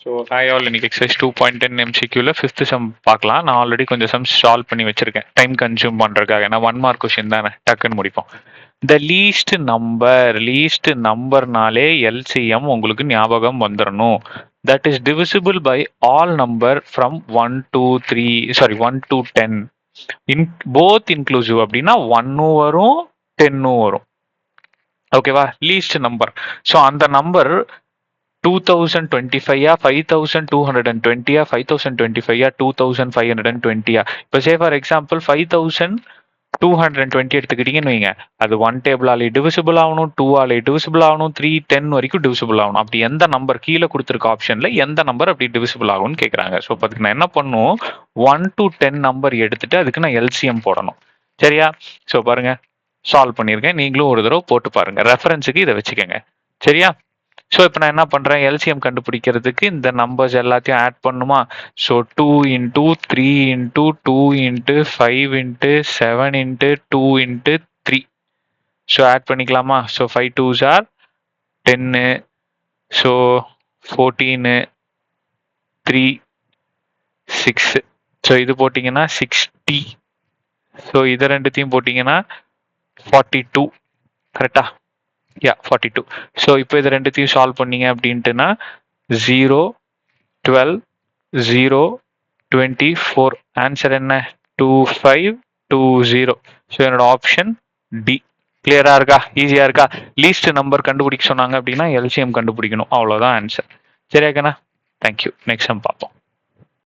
So hi all, இன்னைக்கு exercise 2.10 MCQல fifth some பார்க்கலாம். நான் ஆல்ரெடி கொஞ்சம் சம் சால்வ் பண்ணி வச்சிருக்கேன் டைம் கன்சியூம் பண்ணுறதுக்காக. ஏன்னா 1 மார்க் கொஸ்டின் தானே, டக்குன்னு முடிப்போம். த லீஸ்ட் நம்பர்னாலே எல்சிஎம் உங்களுக்கு ஞாபகம் வந்துடணும். That is divisible by all number from 1 to 10 in both inclusive. அப்படின்னா 1 வரும் 10 வரும். ஓகேவா? Least number. ஸோ அந்த நம்பர் 2025 5220 5025 2520. இப்போ சே ஃபார் எக்ஸாம்பிள் 5220 எடுத்துக்கிட்டீங்கன்னு வைங்க, அது 1 டேபிளாலே டிவிசிபிள் ஆகணும், 2 ஆலே டிவிசிபிள் ஆகணும், 3 10 வரைக்கும் டிவிசிபிள் ஆகணும். அப்படி எந்த நம்பர் கீழே கொடுத்துருக்க ஆப்ஷன்ல எந்த நம்பர் அப்படி டிவிசிபிள் ஆகும்னு கேட்குறாங்க. ஸோ அதுக்கு நான் என்ன பண்ணுவோம், 1 to 10 நம்பர் எடுத்துட்டு அதுக்கு நான் எல்சிஎம் போடணும். சரியா? ஸோ பாருங்க, சால்வ் பண்ணியிருக்கேன். நீங்களும் ஒரு தடவை போட்டு பாருங்க, ரெஃபரன்ஸுக்கு இதை வச்சுக்கோங்க. சரியா? ஸோ இப்போ நான் என்ன பண்ணுறேன், எல்சிஎம் கண்டுபிடிக்கிறதுக்கு இந்த நம்பர்ஸ் எல்லாத்தையும் ஆட் பண்ணுமா. So 2 into 3 into 2 into 5 into 7 into 2 into 3. So add பண்ணிக்கலாமா. So 5 2s are 10. So 14, 3, 6. So இது போட்டிங்கன்னா 60. ஸோ இது ரெண்டுத்தையும் போட்டிங்கன்னா 42. கரெக்டா? 42. ஸோ இப்போ இது ரெண்டுத்தையும் சால்வ் பண்ணீங்க அப்படின்ட்டுனா 0 12 0 24. ஆன்சர் என்ன? 2520. ஸோ என்னோட ஆப்ஷன் டி. கிளியரா இருக்கா? ஈஸியா இருக்கா? லீஸ்ட் நம்பர் கண்டுபிடிக்க சொன்னாங்க அப்படின்னா எல்சிஎம் கண்டுபிடிக்கணும், அவ்வளோதான் ஆன்சர். சரியாக்கண்ணா? தேங்க்யூ. நெக்ஸ்ட் டைம் பார்ப்போம்.